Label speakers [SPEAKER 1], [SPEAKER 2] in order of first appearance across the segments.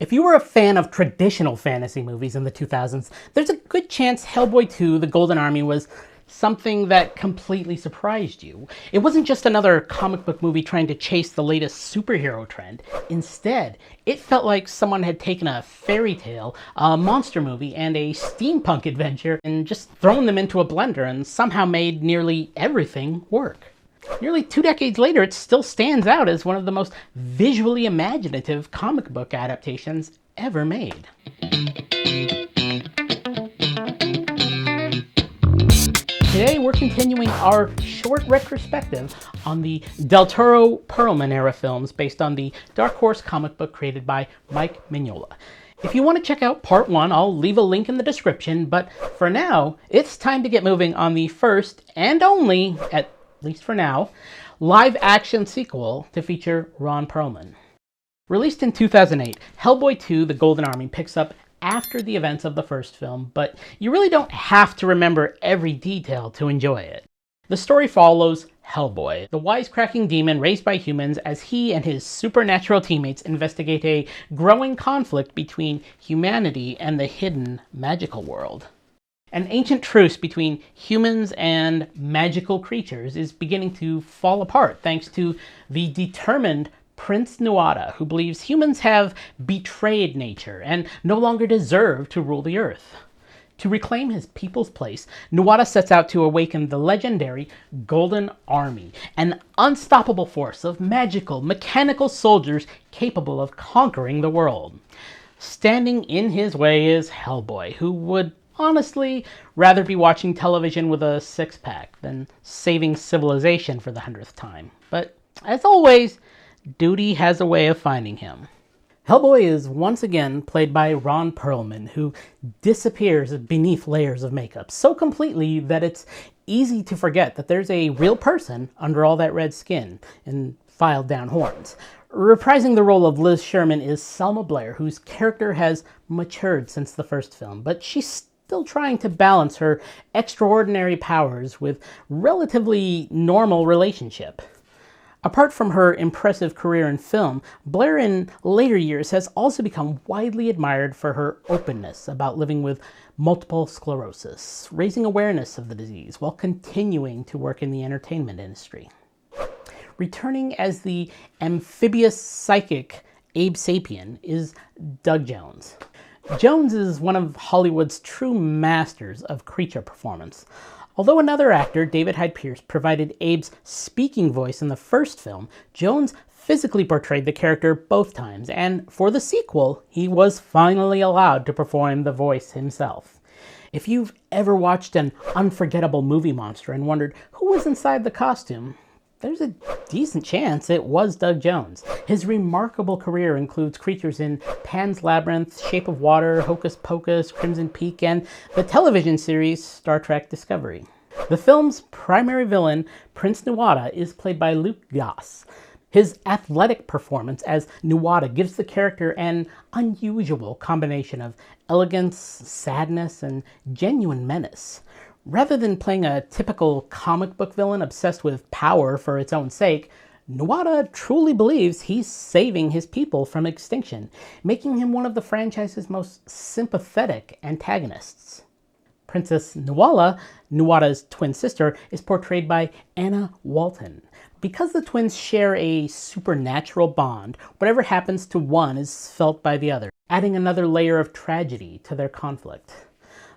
[SPEAKER 1] If you were a fan of traditional fantasy movies in the 2000s, there's a good chance Hellboy II: The Golden Army was something that completely surprised you. It wasn't just another comic book movie trying to chase the latest superhero trend. Instead, it felt like someone had taken a fairy tale, a monster movie, and a steampunk adventure and just thrown them into a blender and somehow made nearly everything work. Nearly 2 decades later, it still stands out as one of the most visually imaginative comic book adaptations ever made. Today, we're continuing our short retrospective on the Del Toro Perlman era films based on the Dark Horse comic book created by Mike Mignola. If you want to check out part 1, I'll leave a link in the description, but for now, it's time to get moving on the first and only, at least for now, live-action sequel to feature Ron Perlman. Released in 2008, Hellboy II: The Golden Army picks up after the events of the first film, but you really don't have to remember every detail to enjoy it. The story follows Hellboy, the wisecracking demon raised by humans, as he and his supernatural teammates investigate a growing conflict between humanity and the hidden magical world. An ancient truce between humans and magical creatures is beginning to fall apart thanks to the determined Prince Nuada, who believes humans have betrayed nature and no longer deserve to rule the earth. To reclaim his people's place, Nuada sets out to awaken the legendary Golden Army, an unstoppable force of magical, mechanical soldiers capable of conquering the world. Standing in his way is Hellboy, who would honestly rather be watching television with a six-pack than saving civilization for the 100th time. But as always, duty has a way of finding him. Hellboy is once again played by Ron Perlman, who disappears beneath layers of makeup so completely that it's easy to forget that there's a real person under all that red skin and filed down horns. Reprising the role of Liz Sherman is Selma Blair, whose character has matured since the first film, but she's still trying to balance her extraordinary powers with relatively normal relationship. Apart from her impressive career in film, Blair in later years has also become widely admired for her openness about living with multiple sclerosis, raising awareness of the disease while continuing to work in the entertainment industry. Returning as the amphibious psychic Abe Sapien is Doug Jones. Jones is one of Hollywood's true masters of creature performance. Although another actor, David Hyde Pierce, provided Abe's speaking voice in the first film, Jones physically portrayed the character both times, and for the sequel, he was finally allowed to perform the voice himself. If you've ever watched an unforgettable movie monster and wondered who was inside the costume, there's a decent chance it was Doug Jones. His remarkable career includes creatures in Pan's Labyrinth, Shape of Water, Hocus Pocus, Crimson Peak, and the television series Star Trek Discovery. The film's primary villain, Prince Nuada, is played by Luke Goss. His athletic performance as Nuada gives the character an unusual combination of elegance, sadness, and genuine menace. Rather than playing a typical comic book villain obsessed with power for its own sake, Nuada truly believes he's saving his people from extinction, making him one of the franchise's most sympathetic antagonists. Princess Nuala, Nuada's twin sister, is portrayed by Anna Walton. Because the twins share a supernatural bond, whatever happens to one is felt by the other, adding another layer of tragedy to their conflict.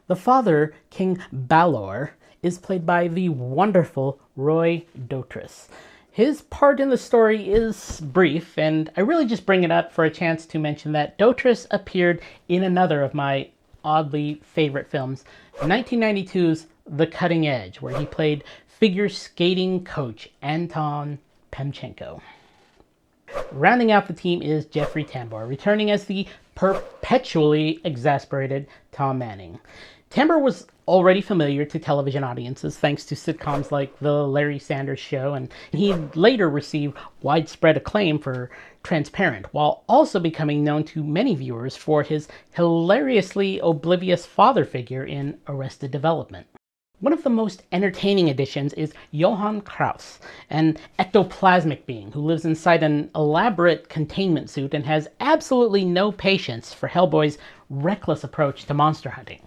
[SPEAKER 1] The father, King Balor, is played by the wonderful Roy Dotrice. His part in the story is brief, and I really just bring it up for a chance to mention that Dotrice appeared in another of my oddly favorite films, 1992's The Cutting Edge, where he played figure skating coach Anton Pemchenko. Rounding out the team is Jeffrey Tambor, returning as the perpetually exasperated Tom Manning. Tambor was already familiar to television audiences thanks to sitcoms like The Larry Sanders Show, and he later received widespread acclaim for Transparent, while also becoming known to many viewers for his hilariously oblivious father figure in Arrested Development. One of the most entertaining additions is Johann Kraus, an ectoplasmic being who lives inside an elaborate containment suit and has absolutely no patience for Hellboy's reckless approach to monster hunting.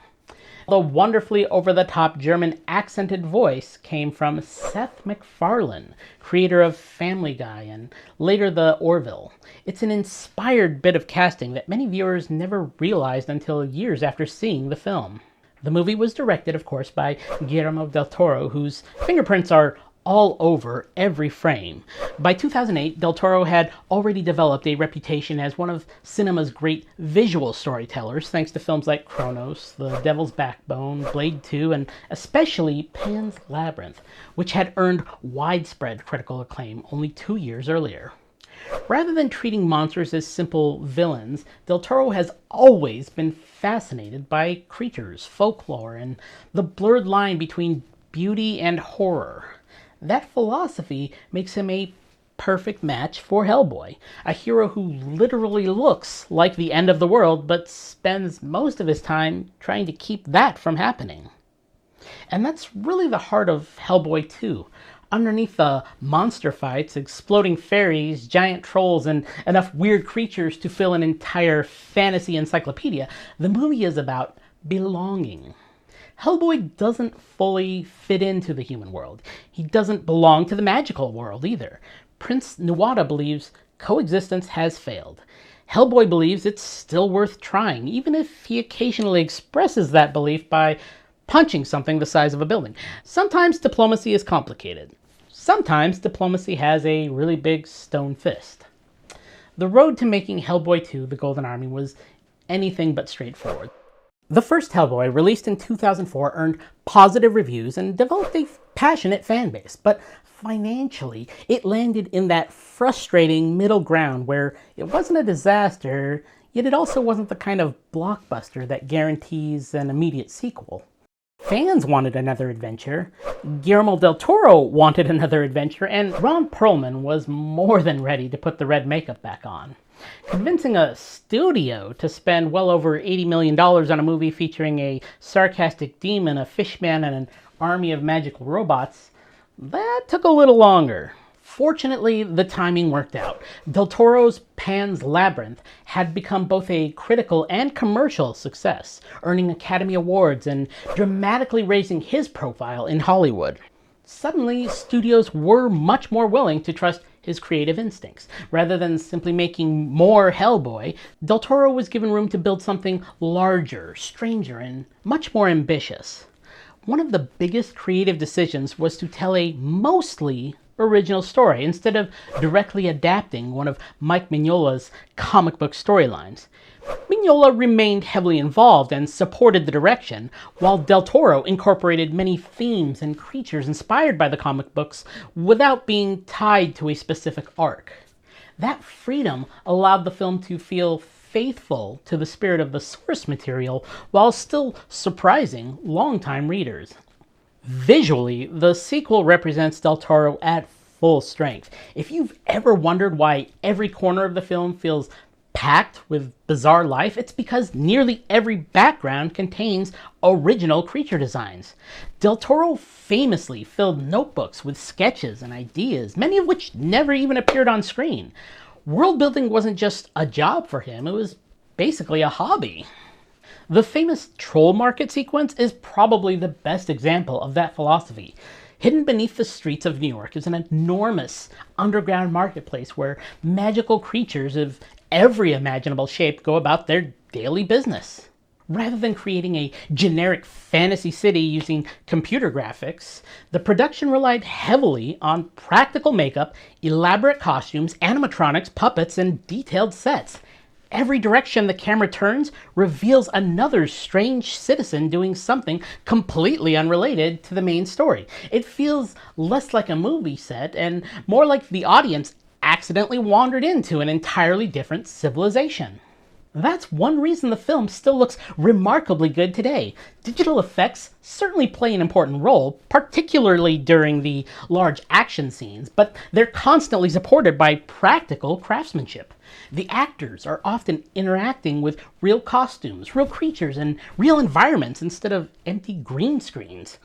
[SPEAKER 1] The wonderfully over-the-top German accented voice came from Seth MacFarlane, creator of Family Guy and later The Orville. It's an inspired bit of casting that many viewers never realized until years after seeing the film. The movie was directed, of course, by Guillermo del Toro, whose fingerprints are all over every frame. By 2008, Del Toro had already developed a reputation as one of cinema's great visual storytellers, thanks to films like Cronos, The Devil's Backbone, Blade 2, and especially Pan's Labyrinth, which had earned widespread critical acclaim only 2 years earlier. Rather than treating monsters as simple villains, Del Toro has always been fascinated by creatures, folklore, and the blurred line between beauty and horror. That philosophy makes him a perfect match for Hellboy, a hero who literally looks like the end of the world, but spends most of his time trying to keep that from happening. And that's really the heart of Hellboy 2. Underneath the monster fights, exploding fairies, giant trolls, and enough weird creatures to fill an entire fantasy encyclopedia, the movie is about belonging. Hellboy doesn't fully fit into the human world. He doesn't belong to the magical world either. Prince Nuada believes coexistence has failed. Hellboy believes it's still worth trying, even if he occasionally expresses that belief by punching something the size of a building. Sometimes diplomacy is complicated. Sometimes diplomacy has a really big stone fist. The road to making Hellboy 2 The Golden Army was anything but straightforward. The first Hellboy, released in 2004, earned positive reviews and developed a passionate fan base, but financially, it landed in that frustrating middle ground where it wasn't a disaster, yet it also wasn't the kind of blockbuster that guarantees an immediate sequel. Fans wanted another adventure, Guillermo del Toro wanted another adventure, and Ron Perlman was more than ready to put the red makeup back on. Convincing a studio to spend well over $80 million on a movie featuring a sarcastic demon, a fishman, and an army of magical robots, that took a little longer. Fortunately, the timing worked out. Del Toro's Pan's Labyrinth had become both a critical and commercial success, earning Academy Awards and dramatically raising his profile in Hollywood. Suddenly, studios were much more willing to trust his creative instincts. Rather than simply making more Hellboy, Del Toro was given room to build something larger, stranger, and much more ambitious. One of the biggest creative decisions was to tell a mostly original story instead of directly adapting one of Mike Mignola's comic book storylines. Mignola remained heavily involved and supported the direction, while Del Toro incorporated many themes and creatures inspired by the comic books without being tied to a specific arc. That freedom allowed the film to feel faithful to the spirit of the source material while still surprising longtime readers. Visually, the sequel represents Del Toro at full strength. If you've ever wondered why every corner of the film feels packed with bizarre life, it's because nearly every background contains original creature designs. Del Toro famously filled notebooks with sketches and ideas, many of which never even appeared on screen. World building wasn't just a job for him, it was basically a hobby. The famous troll market sequence is probably the best example of that philosophy. Hidden beneath the streets of New York is an enormous underground marketplace where magical creatures of every imaginable shape go about their daily business. Rather than creating a generic fantasy city using computer graphics, the production relied heavily on practical makeup, elaborate costumes, animatronics, puppets, and detailed sets. Every direction the camera turns reveals another strange citizen doing something completely unrelated to the main story. It feels less like a movie set and more like the audience accidentally wandered into an entirely different civilization. That's one reason the film still looks remarkably good today. Digital effects certainly play an important role, particularly during the large action scenes, but they're constantly supported by practical craftsmanship. The actors are often interacting with real costumes, real creatures, and real environments instead of empty green screens.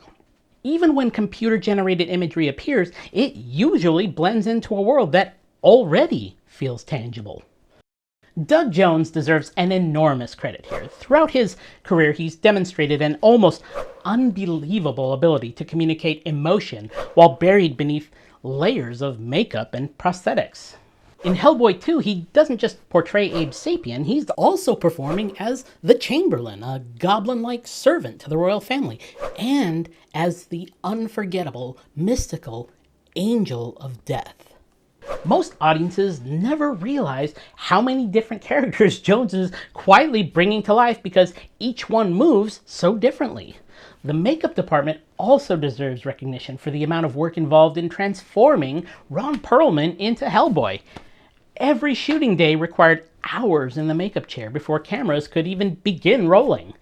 [SPEAKER 1] Even when computer-generated imagery appears, it usually blends into a world that already feels tangible. Doug Jones deserves an enormous credit here. Throughout his career, he's demonstrated an almost unbelievable ability to communicate emotion while buried beneath layers of makeup and prosthetics. In Hellboy II, he doesn't just portray Abe Sapien, he's also performing as the Chamberlain, a goblin-like servant to the royal family, and as the unforgettable, mystical Angel of Death. Most audiences never realize how many different characters Jones is quietly bringing to life because each one moves so differently. The makeup department also deserves recognition for the amount of work involved in transforming Ron Perlman into Hellboy. Every shooting day required hours in the makeup chair before cameras could even begin rolling.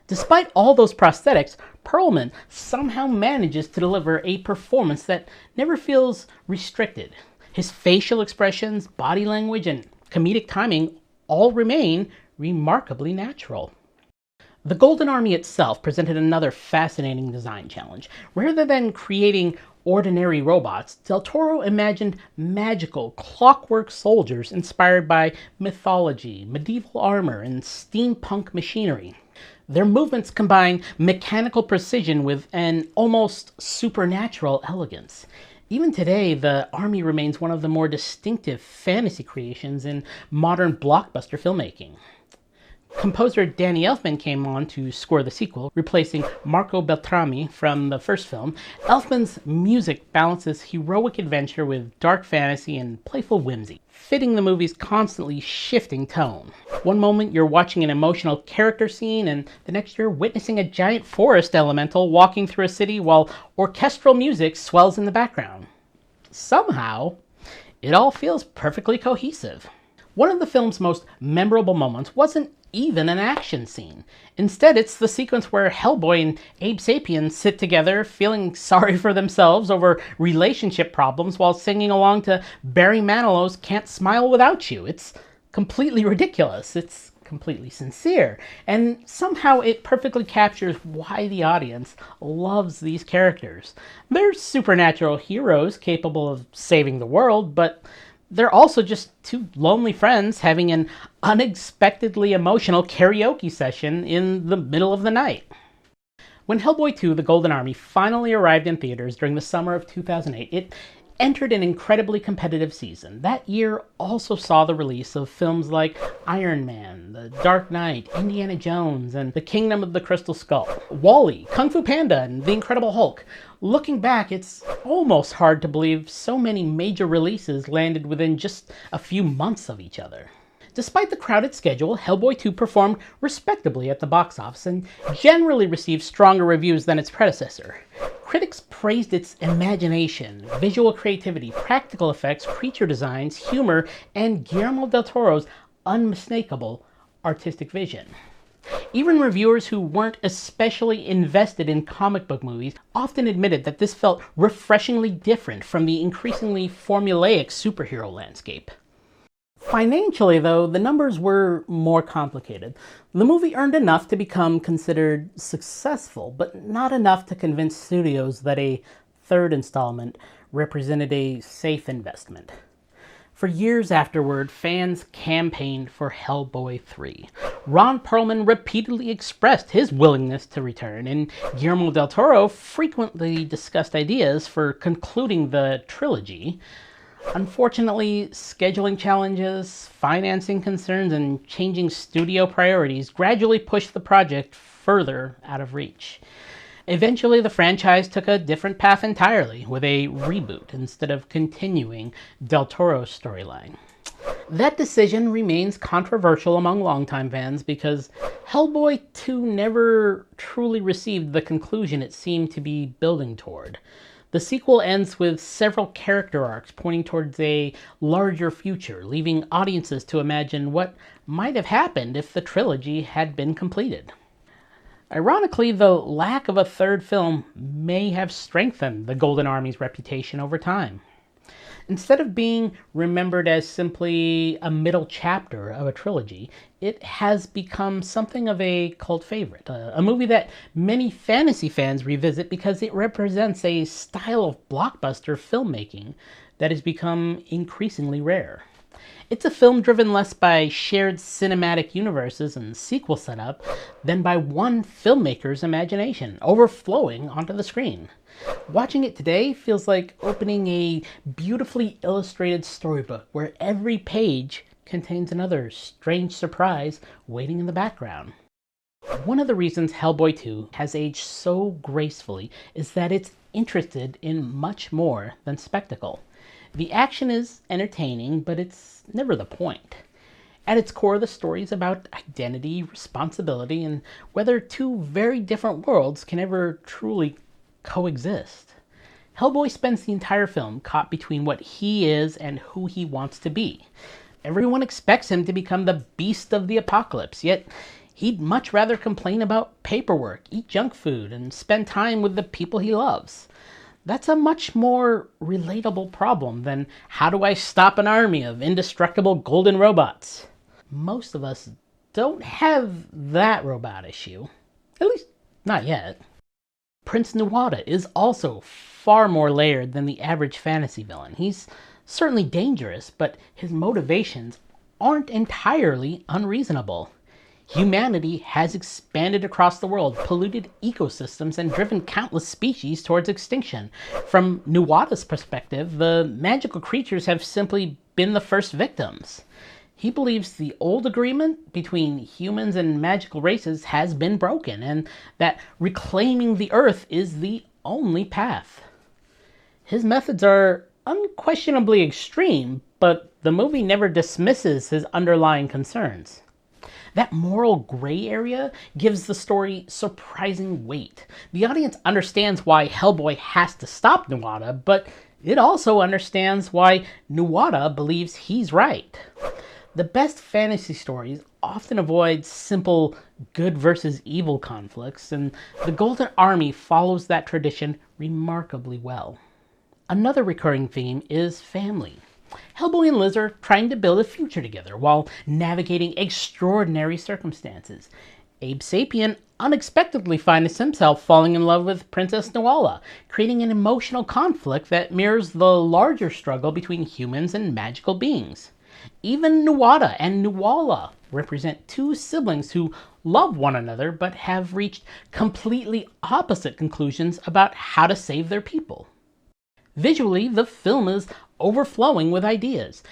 [SPEAKER 1] Despite all those prosthetics, Perlman somehow manages to deliver a performance that never feels restricted. His facial expressions, body language, and comedic timing all remain remarkably natural. The Golden Army itself presented another fascinating design challenge. Rather than creating ordinary robots, Del Toro imagined magical, clockwork soldiers inspired by mythology, medieval armor, and steampunk machinery. Their movements combine mechanical precision with an almost supernatural elegance. Even today, the Army remains one of the more distinctive fantasy creations in modern blockbuster filmmaking. Composer Danny Elfman came on to score the sequel, replacing Marco Beltrami from the first film. Elfman's music balances heroic adventure with dark fantasy and playful whimsy, fitting the movie's constantly shifting tone. One moment you're watching an emotional character scene, and the next you're witnessing a giant forest elemental walking through a city while orchestral music swells in the background. Somehow, it all feels perfectly cohesive. One of the film's most memorable moments wasn't even an action scene. Instead, it's the sequence where Hellboy and Abe Sapien sit together, feeling sorry for themselves over relationship problems while singing along to Barry Manilow's Can't Smile Without You. It's completely ridiculous. It's completely sincere. And somehow it perfectly captures why the audience loves these characters. They're supernatural heroes capable of saving the world, but they're also just two lonely friends having an unexpectedly emotional karaoke session in the middle of the night. When Hellboy II: The Golden Army finally arrived in theaters during the summer of 2008, it entered an incredibly competitive season. That year also saw the release of films like Iron Man, The Dark Knight, Indiana Jones, and The Kingdom of the Crystal Skull, WALL-E, Kung Fu Panda, and The Incredible Hulk. Looking back, it's almost hard to believe so many major releases landed within just a few months of each other. Despite the crowded schedule, Hellboy 2 performed respectably at the box office and generally received stronger reviews than its predecessor. Critics praised its imagination, visual creativity, practical effects, creature designs, humor, and Guillermo del Toro's unmistakable artistic vision. Even reviewers who weren't especially invested in comic book movies often admitted that this felt refreshingly different from the increasingly formulaic superhero landscape. Financially, though, the numbers were more complicated. The movie earned enough to become considered successful, but not enough to convince studios that a third installment represented a safe investment. For years afterward, fans campaigned for Hellboy 3. Ron Perlman repeatedly expressed his willingness to return, and Guillermo del Toro frequently discussed ideas for concluding the trilogy. Unfortunately, scheduling challenges, financing concerns, and changing studio priorities gradually pushed the project further out of reach. Eventually, the franchise took a different path entirely, with a reboot instead of continuing Del Toro's storyline. That decision remains controversial among longtime fans because Hellboy 2 never truly received the conclusion it seemed to be building toward. The sequel ends with several character arcs pointing towards a larger future, leaving audiences to imagine what might have happened if the trilogy had been completed. Ironically, the lack of a third film may have strengthened the Golden Army's reputation over time. Instead of being remembered as simply a middle chapter of a trilogy, it has become something of a cult favorite. A movie that many fantasy fans revisit because it represents a style of blockbuster filmmaking that has become increasingly rare. It's a film driven less by shared cinematic universes and sequel setup than by one filmmaker's imagination overflowing onto the screen. Watching it today feels like opening a beautifully illustrated storybook where every page contains another strange surprise waiting in the background. One of the reasons Hellboy 2 has aged so gracefully is that it's interested in much more than spectacle. The action is entertaining, but it's never the point. At its core, the story is about identity, responsibility, and whether two very different worlds can ever truly coexist. Hellboy spends the entire film caught between what he is and who he wants to be. Everyone expects him to become the beast of the apocalypse, yet he'd much rather complain about paperwork, eat junk food, and spend time with the people he loves. That's a much more relatable problem than how do I stop an army of indestructible golden robots? Most of us don't have that robot issue. At least, not yet. Prince Nuada is also far more layered than the average fantasy villain. He's certainly dangerous, but his motivations aren't entirely unreasonable. Humanity has expanded across the world, polluted ecosystems, and driven countless species towards extinction. From Nuada's perspective, the magical creatures have simply been the first victims. He believes the old agreement between humans and magical races has been broken, and that reclaiming the Earth is the only path. His methods are unquestionably extreme, but the movie never dismisses his underlying concerns. That moral gray area gives the story surprising weight. The audience understands why Hellboy has to stop Nuada, but it also understands why Nuada believes he's right. The best fantasy stories often avoid simple good versus evil conflicts, and the Golden Army follows that tradition remarkably well. Another recurring theme is family. Hellboy and Liz are trying to build a future together while navigating extraordinary circumstances. Abe Sapien unexpectedly finds himself falling in love with Princess Nuala, creating an emotional conflict that mirrors the larger struggle between humans and magical beings. Even Nuada and Nuala represent two siblings who love one another but have reached completely opposite conclusions about how to save their people. Visually, the film is overflowing with ideas.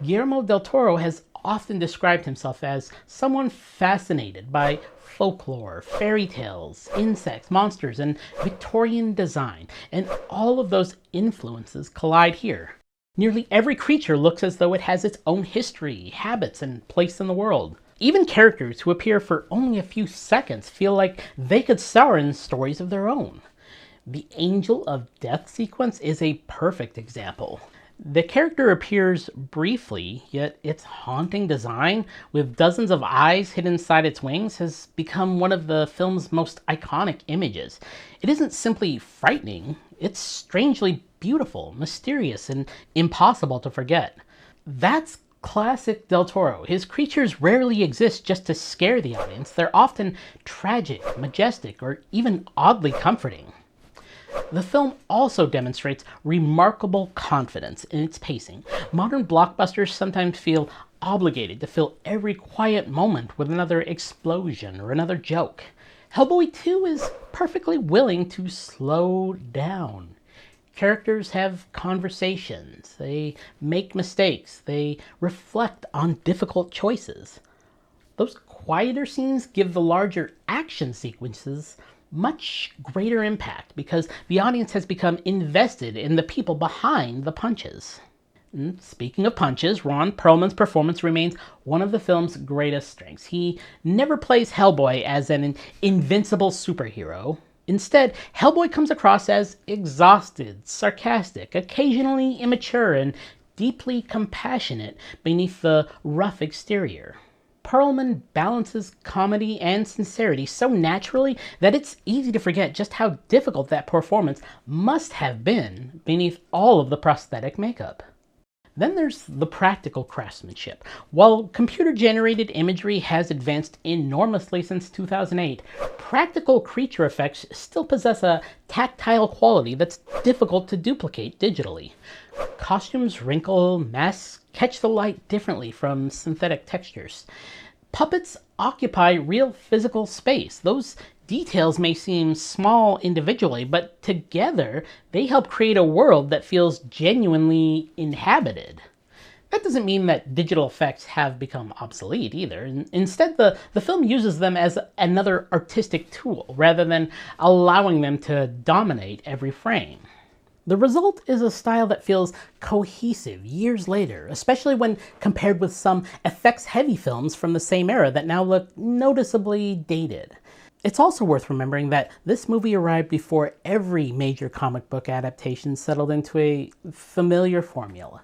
[SPEAKER 1] Guillermo del Toro has often described himself as someone fascinated by folklore, fairy tales, insects, monsters, and Victorian design, and all of those influences collide here. Nearly every creature looks as though it has its own history, habits, and place in the world. Even characters who appear for only a few seconds feel like they could star in stories of their own. The Angel of Death sequence is a perfect example. The character appears briefly, yet its haunting design, with dozens of eyes hidden inside its wings, has become one of the film's most iconic images. It isn't simply frightening, it's strangely beautiful, mysterious, and impossible to forget. That's classic Del Toro. His creatures rarely exist just to scare the audience. They're often tragic, majestic, or even oddly comforting. The film also demonstrates remarkable confidence in its pacing. Modern blockbusters sometimes feel obligated to fill every quiet moment with another explosion or another joke. Hellboy 2 is perfectly willing to slow down. Characters have conversations, they make mistakes, they reflect on difficult choices. Those quieter scenes give the larger action sequences much greater impact because the audience has become invested in the people behind the punches. And speaking of punches, Ron Perlman's performance remains one of the film's greatest strengths. He never plays Hellboy as an invincible superhero. Instead, Hellboy comes across as exhausted, sarcastic, occasionally immature, and deeply compassionate beneath the rough exterior. Perlman balances comedy and sincerity so naturally that it's easy to forget just how difficult that performance must have been beneath all of the prosthetic makeup. Then there's the practical craftsmanship. While computer-generated imagery has advanced enormously since 2008, practical creature effects still possess a tactile quality that's difficult to duplicate digitally. Costumes wrinkle, masks catch the light differently from synthetic textures. Puppets occupy real physical space. Those details may seem small individually, but together they help create a world that feels genuinely inhabited. That doesn't mean that digital effects have become obsolete either. Instead, the film uses them as another artistic tool rather than allowing them to dominate every frame. The result is a style that feels cohesive years later, especially when compared with some effects-heavy films from the same era that now look noticeably dated. It's also worth remembering that this movie arrived before every major comic book adaptation settled into a familiar formula.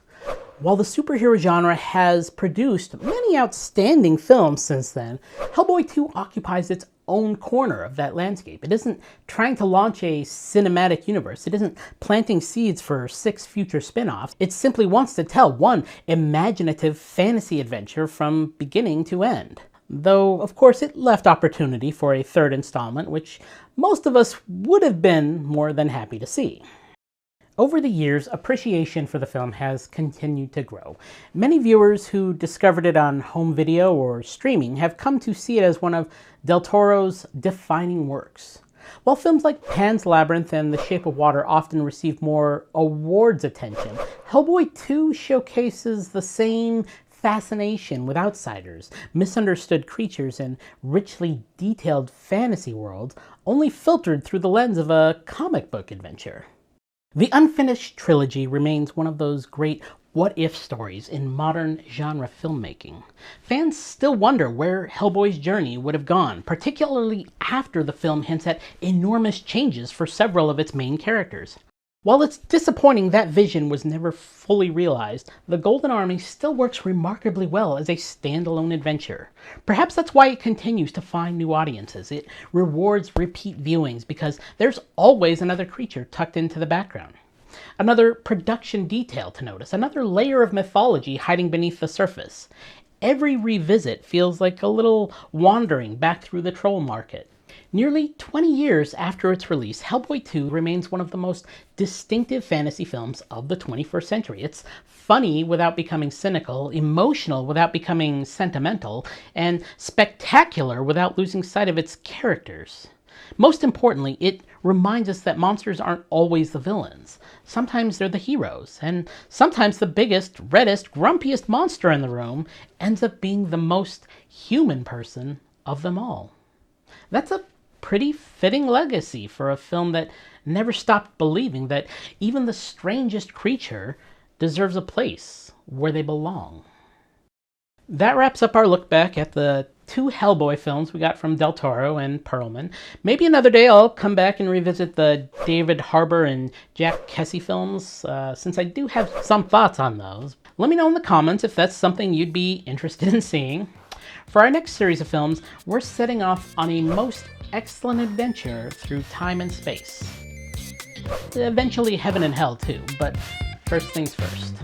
[SPEAKER 1] While the superhero genre has produced many outstanding films since then, Hellboy 2 occupies its own corner of that landscape. It isn't trying to launch a cinematic universe. It isn't planting seeds for 6 future spin-offs. It simply wants to tell one imaginative fantasy adventure from beginning to end. Though, of course, it left opportunity for a third installment, which most of us would have been more than happy to see. Over the years, appreciation for the film has continued to grow. Many viewers who discovered it on home video or streaming have come to see it as one of Del Toro's defining works. While films like Pan's Labyrinth and The Shape of Water often receive more awards attention, Hellboy 2 showcases the same fascination with outsiders, misunderstood creatures, and richly detailed fantasy worlds, only filtered through the lens of a comic book adventure. The unfinished trilogy remains one of those great what-if stories in modern genre filmmaking. Fans still wonder where Hellboy's journey would have gone, particularly after the film hints at enormous changes for several of its main characters. While it's disappointing that vision was never fully realized, The Golden Army still works remarkably well as a standalone adventure. Perhaps that's why it continues to find new audiences. It rewards repeat viewings because there's always another creature tucked into the background. Another production detail to notice, another layer of mythology hiding beneath the surface. Every revisit feels like a little wandering back through the troll market. Nearly 20 years after its release, Hellboy 2 remains one of the most distinctive fantasy films of the 21st century. It's funny without becoming cynical, emotional without becoming sentimental, and spectacular without losing sight of its characters. Most importantly, it reminds us that monsters aren't always the villains. Sometimes they're the heroes, and sometimes the biggest, reddest, grumpiest monster in the room ends up being the most human person of them all. That's a pretty fitting legacy for a film that never stopped believing that even the strangest creature deserves a place where they belong. That wraps up our look back at the 2 Hellboy films we got from Del Toro and Perlman. Maybe another day I'll come back and revisit the David Harbour and Jack Kesey films, since I do have some thoughts on those. Let me know in the comments if that's something you'd be interested in seeing. For our next series of films, we're setting off on a most excellent adventure through time and space. Eventually heaven and hell too, but first things first.